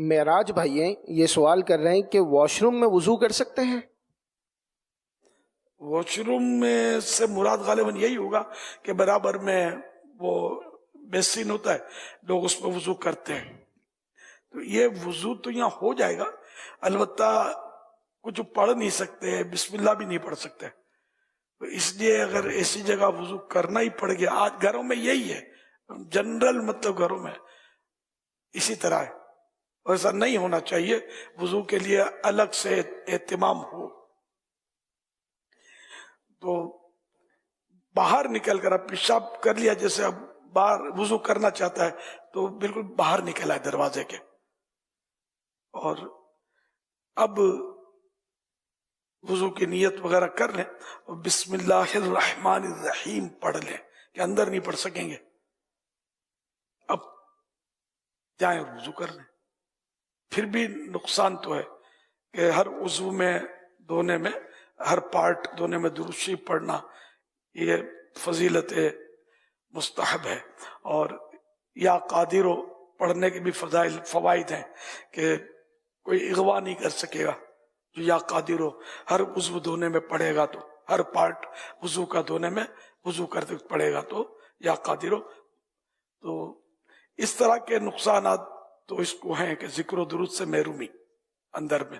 معراج بھائی ہیں، یہ سوال کر رہے ہیں کہ واش روم میں وضو کر سکتے ہیں؟ واش روم میں سے مراد غالباً یہی ہوگا کہ برابر میں وہ بیسین ہوتا ہے، لوگ اس میں وضو کرتے ہیں، تو یہ وضو تو یہاں ہو جائے گا، البتہ کچھ پڑھ نہیں سکتے، بسم اللہ بھی نہیں پڑھ سکتے، تو اس لیے اگر ایسی جگہ وضو کرنا ہی پڑ گیا، آج گھروں میں یہی ہے، جنرل مطلب گھروں میں اسی طرح ہے، ایسا نہیں ہونا چاہیے، وضو کے لیے الگ سے اہتمام ہو، تو باہر نکل کر اب پیشاب کر لیا، جیسے اب باہر وضو کرنا چاہتا ہے تو بالکل باہر نکل آئے دروازے کے، اور اب وضو کی نیت وغیرہ کر لیں اور بسم اللہ الرحمن الرحیم پڑھ لیں، کہ اندر نہیں پڑھ سکیں گے، اب جائیں اور وضو کر لیں۔ پھر بھی نقصان تو ہے کہ ہر عضو میں دھونے میں، ہر پارٹ دھونے میں درود شریف پڑھنا یہ فضیلت مستحب ہے، اور یا قادرو پڑھنے کے بھی فوائد ہیں کہ کوئی اغوا نہیں کر سکے گا، جو یا قادرو ہر عضو دھونے میں پڑھے گا، تو ہر پارٹ وضو کا دھونے میں وضو کرتے پڑھے گا تو یا قادرو، تو اس طرح کے نقصانات تو اس کو ہیں کہ ذکر و درود سے محرومی اندر میں،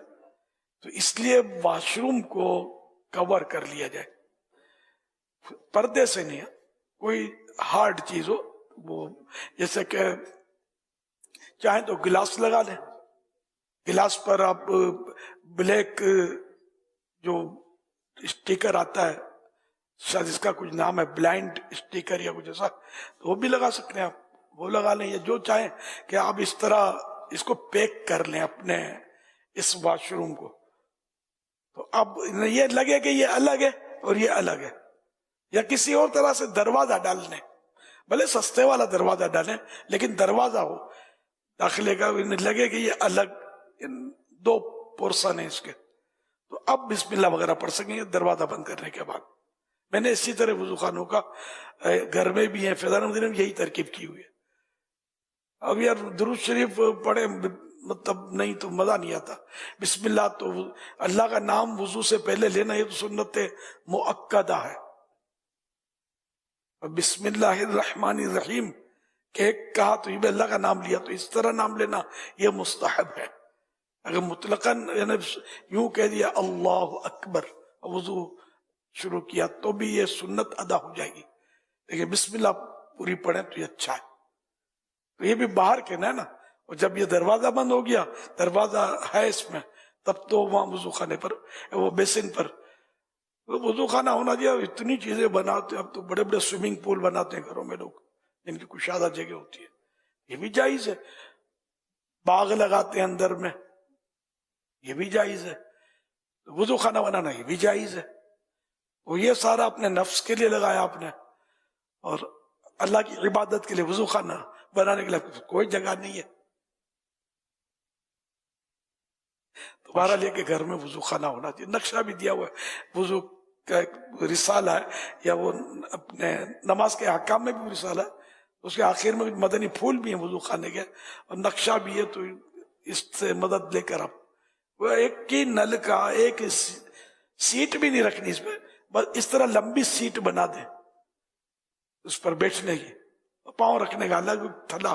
تو اس لیے واش روم کو کور کر لیا جائے، پردے سے نہیں، کوئی ہارڈ چیز ہو، وہ جیسے کہ چاہیں تو گلاس لگا لیں، گلاس پر آپ بلیک جو اسٹیکر آتا ہے، شاید اس کا کچھ نام ہے بلائنڈ اسٹیکر یا کچھ ایسا، تو وہ بھی لگا سکتے ہیں آپ، وہ لگا لیں، یا جو چاہیں کہ آپ اس طرح اس کو پیک کر لیں اپنے اس واش روم کو، تو اب یہ لگے کہ یہ الگ ہے اور یہ الگ ہے، یا کسی اور طرح سے دروازہ ڈال لیں، بھلے سستے والا دروازہ ڈالیں لیکن دروازہ ہو داخلے کا، لگے کہ یہ الگ دو پورشن ہے اس کے، تو اب بسم اللہ وغیرہ پڑھ سکیں گے دروازہ بند کرنے کے بعد۔ میں نے اسی طرح وضو خانوں کا گھر میں بھی ہے، فیضان مدینہ میں یہی ترکیب کی ہوئی ہے۔ اب یار درود شریف پڑھے مطلب نہیں تو مزہ نہیں آتا، بسم اللہ تو اللہ کا نام وضو سے پہلے لینا، یہ تو سنت مؤکدہ ہے، بسم اللہ الرحمن الرحیم کہ کہا تو یہ اللہ کا نام لیا، تو اس طرح نام لینا یہ مستحب ہے، اگر مطلقاً یوں کہہ دیا اللہ اکبر وضو شروع کیا تو بھی یہ سنت ادا ہو جائے گی، لیکن بسم اللہ پوری پڑھیں تو یہ اچھا ہے، تو یہ بھی باہر کے نا، اور جب یہ دروازہ بند ہو گیا، دروازہ ہے اس میں، تب تو وہاں وضو خانے پر وہ بیسن پر وضو خانہ ہونا دیا، اتنی چیزیں بناتے، اب تو بڑے بڑے سوئمنگ پول بناتے ہیں گھروں میں لوگ، جن کی کشادہ جگہ ہوتی ہے، یہ بھی جائز ہے، باغ لگاتے ہیں اندر میں، یہ بھی جائز ہے، وضو خانہ بنانا یہ بھی جائز ہے، وہ یہ سارا اپنے نفس کے لیے لگایا آپ نے، اور اللہ کی عبادت کے لیے وضو خانہ بنانے کے لیے کوئی جگہ نہیں ہے، تمہارا لے کے گھر میں وضو خانہ ہونا چاہیے، نقشہ بھی دیا ہوا ہے، وضو کا ایک رسالہ ہے، یا وہ اپنے نماز کے احکام میں بھی رسالہ ہے، اس کے آخر میں مدنی پھول بھی ہیں وضو خانے کے، اور نقشہ بھی ہے، تو اس سے مدد لے کر آپ وہ ایک ہی نل کا ایک سیٹ بھی نہیں رکھنی اس پہ، بس اس طرح لمبی سیٹ بنا دیں اس پر بیٹھنے کی، پاؤں رکھنے کا الگ تھلا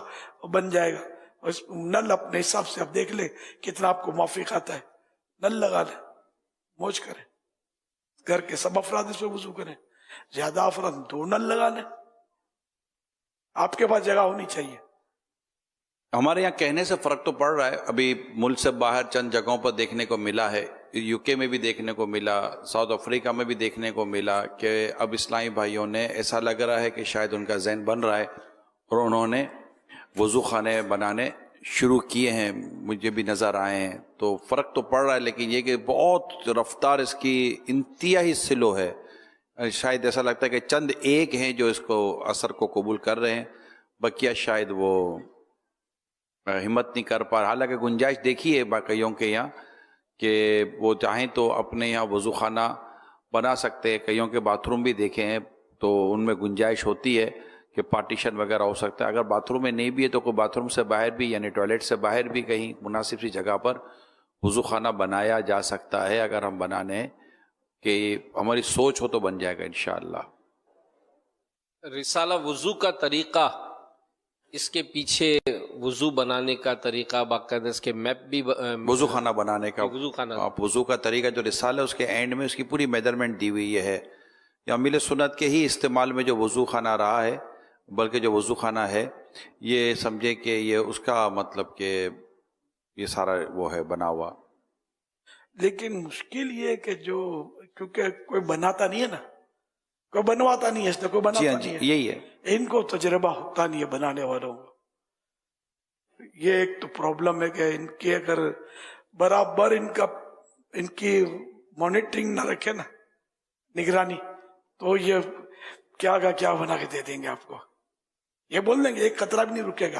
بن جائے گا، اور نل اپنے حساب سے آپ دیکھ لیں کتنا آپ کو موافق آتا ہے، نل لگا لیں، موج کریں، گھر کے سب افراد اس پہ وضو کریں، زیادہ افراد 2 نل لگا لیں، آپ کے پاس جگہ ہونی چاہیے۔ ہمارے یہاں کہنے سے فرق تو پڑ رہا ہے، ابھی ملک سے باہر چند جگہوں پر دیکھنے کو ملا ہے، یو کے میں بھی دیکھنے کو ملا، ساؤتھ افریقہ میں بھی دیکھنے کو ملا کہ اب اسلامی بھائیوں نے ایسا لگ رہا ہے کہ شاید ان کا ذہن بن رہا ہے اور انہوں نے وضو خانے بنانے شروع کیے ہیں، مجھے بھی نظر آئے ہیں، تو فرق تو پڑ رہا ہے، لیکن یہ کہ بہت رفتار اس کی انتہائی سلو ہے، شاید ایسا لگتا ہے کہ چند ایک ہیں جو اس کو اثر کو قبول کر رہے ہیں، بقیہ شاید وہ ہمت نہیں کر پا رہا، حالانکہ گنجائش دیکھی ہے باقیوں کے یہاں کہ وہ چاہیں تو اپنے یہاں وضو خانہ بنا سکتے ہیں، کئیوں کے باتھ روم بھی دیکھے ہیں تو ان میں گنجائش ہوتی ہے کہ پارٹیشن وغیرہ ہو سکتا ہے. اگر باتھ روم میں نہیں بھی ہے تو کوئی باتھ روم سے باہر بھی یعنی ٹوائلٹ سے باہر بھی کہیں مناسب سی جگہ پر وضو خانہ بنایا جا سکتا ہے. اگر ہم بنانے کہ ہماری سوچ ہو تو بن جائے گا انشاءاللہ. رسالہ وضو کا طریقہ، اس کے پیچھے وضو بنانے کا طریقہ باقاعدہ اس کے میپ بھی وضو خانہ بنانے کا وضو خانہ آپ وضو کا طریقہ جو رسالہ ہے اس کے اینڈ میں اس کی پوری میجرمنٹ دی ہوئی ہے. یا میل سنت کے ہی استعمال میں جو وضو خانہ رہا ہے، بلکہ جو وضو خانہ ہے یہ سمجھے کہ یہ اس کا مطلب کہ یہ سارا وہ ہے بنا ہوا. لیکن مشکل یہ ہے کہ جو کیونکہ کوئی بناتا نہیں ہے نا، کوئی بنواتا نہیں ہے، اس نے کوئی بناتا نہیں ہے، یہی ہے. ان کو تجربہ ہوتا نہیں ہے بنانے والوں کو. یہ ایک تو پرابلم ہے کہ ان کی اگر برابر ان کی مانیٹرنگ نہ رکھے نا، نگرانی، تو یہ کیا کا کیا بنا کے دے دیں گے آپ کو. یہ بول دیں گے ایک قطرہ بھی نہیں رکے گا.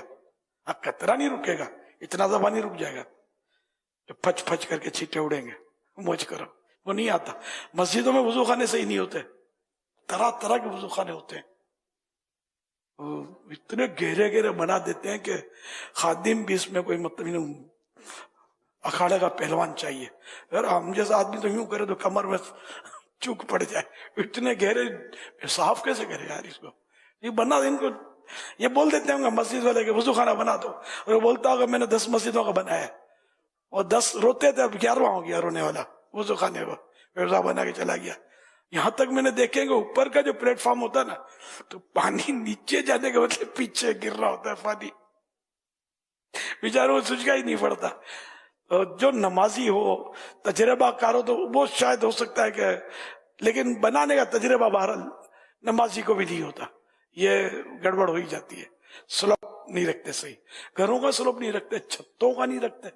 اب قطرہ نہیں رکے گا، اتنا زبان نہیں رک جائے گا، جو پھچ پھچ کر کے چھینٹے اڑیں گے. موج کرو، وہ نہیں آتا. مسجدوں میں وضو خانے صحیح نہیں ہوتے، طرح طرح کے وضو خانے ہوتے ہیں، اتنے گہرے گہرے بنا دیتے ہیں کہ خادم بھی اس میں کوئی مطلب نہیں، اکھاڑے کا پہلوان چاہیے. اگر ہم جیسا آدمی تو یوں کرے تو کمر میں چوک پڑ جائے. اتنے گہرے صاف کیسے کرے یار اس کو. یہ بنا ان کو یہ بول دیتے ہیں مسجد والے کہ وضو خانہ بنا دو، اور وہ بولتا ہوگا میں نے 10 مسجدوں کا بنایا ہے، اور 10 روتے تھے، اب 11واں ہو گیا رونے والا وضو خانے کو ویسا بنا کے چلا گیا. یہاں تک میں نے دیکھیں گے اوپر کا جو پلیٹ فارم ہوتا ہے نا، تو پانی نیچے جانے کے مطلب پیچھے گر رہا ہوتا ہے پانی، بیچاروں کو سوچ کا ہی نہیں پڑتا. جو نمازی ہو، تجربہ کار ہو تو وہ شاید ہو سکتا ہے کہ، لیکن بنانے کا تجربہ بہرحال نمازی کو بھی نہیں ہوتا. یہ گڑبڑ ہو ہی جاتی ہے. سلوپ نہیں رکھتے صحیح، گھروں کا سلوپ نہیں رکھتے، چھتوں کا نہیں رکھتے.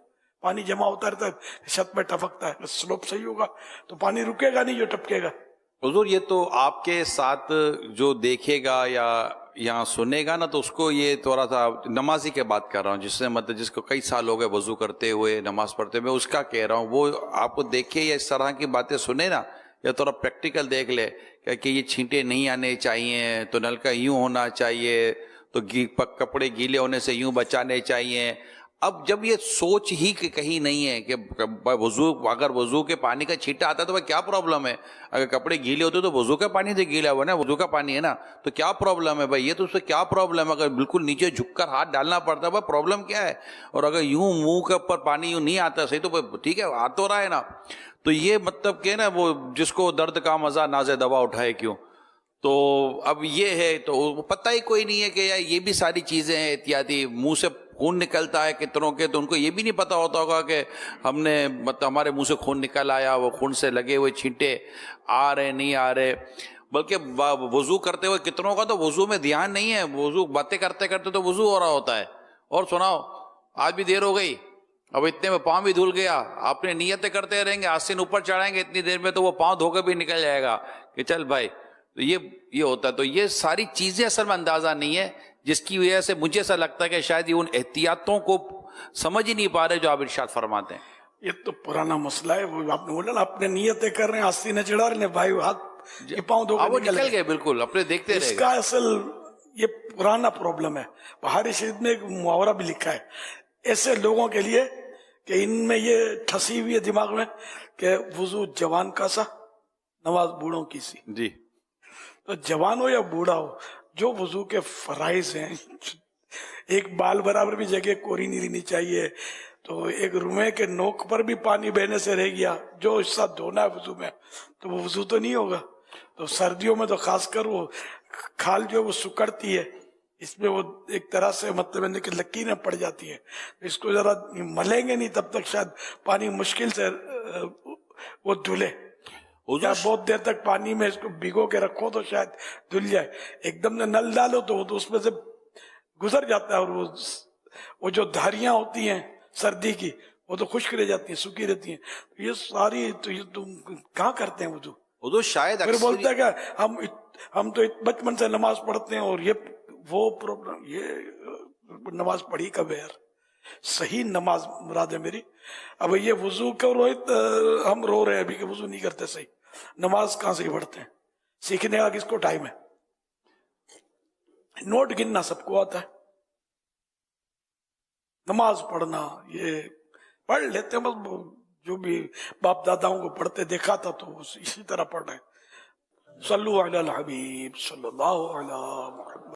پانی جمع ہوتا رہتا ہے، چھت میں ٹپکتا ہے. سلوپ صحیح ہوگا تو پانی رکے گا نہیں جو ٹپکے گا. حضور یہ تو آپ کے ساتھ جو دیکھے گا یا یہاں سنے گا نا، تو اس کو یہ تھوڑا سا نمازی کے بات کر رہا ہوں، جس سے مطلب جس کو کئی سال ہو گئے وضو کرتے ہوئے، نماز پڑھتے ہوئے، اس کا کہہ رہا ہوں. وہ آپ کو دیکھے یا اس طرح کی باتیں سنے نا، یا تھوڑا پریکٹیکل دیکھ لے کہ یہ چھینٹے نہیں آنے چاہیے، تو نل کا یوں ہونا چاہیے، تو کپڑے گیلے ہونے سے یوں بچانے چاہیے. اب جب یہ سوچ ہی کہیں نہیں ہے کہ اگر وضو کے پانی کا چھینٹا آتا ہے تو کیا پرابلم ہے؟ اگر کپڑے گیلے ہوتے تو وضو کا پانی سے گیلا ہوا نا، وضو کا پانی ہے نا، تو کیا پرابلم ہے بھائی؟ یہ تو اس سے کیا پرابلم ہے؟ اگر بالکل نیچے جھک کر ہاتھ ڈالنا پڑتا ہے بھائی، پرابلم کیا ہے؟ اور اگر یوں منہ کے اوپر پانی یوں نہیں آتا صحیح تو ٹھیک ہے، ہاتھ تو رہا ہے نا. تو یہ مطلب کہ نا وہ جس کو درد کا مزہ نازے دوا اٹھائے کیوں. تو اب یہ ہے تو پتہ ہی کوئی نہیں ہے کہ یار یہ بھی ساری چیزیں ہیں احتیاطی. منہ سے خون نکلتا ہے کتنوں کے، تو ان کو یہ بھی نہیں پتا ہوتا ہوگا کہ ہم نے مطلب ہمارے منہ سے خون نکل آیا، وہ خون سے لگے ہوئے چھینٹے آ رہے نہیں آ رہے. بلکہ وضو کرتے ہوئے کتنوں کا تو وضو میں دھیان نہیں ہے، وضو باتیں کرتے کرتے تو وضو ہو رہا ہوتا ہے. اور سناؤ آج بھی دیر ہو گئی، اب اتنے میں پاؤں بھی دھل گیا. آپ نے نیتیں کرتے رہیں گے، آستین اوپر چڑھائیں گے، اتنی دیر میں تو وہ پاؤں دھو کے بھی نکل جائے گا کہ چل بھائی. تو یہ ہوتا ہے. تو یہ ساری چیزیں اصل میں اندازہ نہیں ہے، جس کی وجہ سے مجھے ایسا لگتا ہے کہ شاید یہ ان احتیاطوں کو سمجھ ہی نہیں پا رہے جو آپ ارشاد فرماتے ہیں. یہ تو پرانا مسئلہ ہے. وہ آپ نے بولا نا اپنے نیتیں کر رہے ہیں، آستینیں چڑھا رہے ہیں بھائی، ہاتھ یہ پاؤں دھو کے نکل گئے بالکل اپنے دیکھتے رہے. اس کا اصل یہ پرانا پرابلم ہے. بہاری شریف میں ایک محاورہ بھی لکھا ہے ایسے لوگوں کے لیے کہ ان میں یہ ٹھسی ہوئی ہے دماغ میں کہ وضو جوان کا سا، نماز بوڑھوں کی سی. جی تو جوان ہو یا بوڑھا ہو، جو وضو کے فرائض ہیں، ایک بال برابر بھی جگہ کوری نہیں رہنی چاہیے، تو ایک رومے کے نوک پر بھی پانی بہنے سے رہ گیا، جو حصہ دھونا ہے وضو میں، تو وہ وضو تو نہیں ہوگا. تو سردیوں میں تو خاص کر وہ کھال جو وہ سکڑتی ہے، اس میں وہ ایک طرح سے مطلب کہ لکیریں پڑ جاتی ہیں. اس کو ذرا ملیں گے نہیں تب تک شاید پانی مشکل سے وہ دھلے. یا بہت دیر تک پانی میں اس کو بھگو کے رکھو تو شاید دھل جائے. ایک دم نے نل ڈالو تو وہ تو اس میں سے گزر جاتا ہے، اور وہ جو دھاریاں ہوتی ہیں سردی کی وہ تو خشک رہ جاتی ہیں، سوکھی رہتی ہیں. یہ ساری تو یہ تم کہاں کرتے ہیں وضو؟ شاید پھر بولتا ہے کہ ہم تو بچپن سے نماز پڑھتے ہیں، اور یہ وہ پروگرام، یہ نماز پڑھی کب ہے یار؟ صحیح نماز مراد ہے میری. اب یہ وضو کو روہت ہم رو رہے ہیں ابھی کہ وضو نہیں کرتے صحیح. نماز کہاں سے پڑھتے ہیں؟ سیکھنے کا کس کو ٹائم ہے؟ نوٹ گننا سب کو آتا ہے، نماز پڑھنا یہ پڑھ لیتے ہیں، بس جو بھی باپ داداؤں کو پڑھتے دیکھا تھا تو اسی طرح پڑھ رہے ہیں۔ صلو علی الحبیب صلی اللہ علیہ محمد۔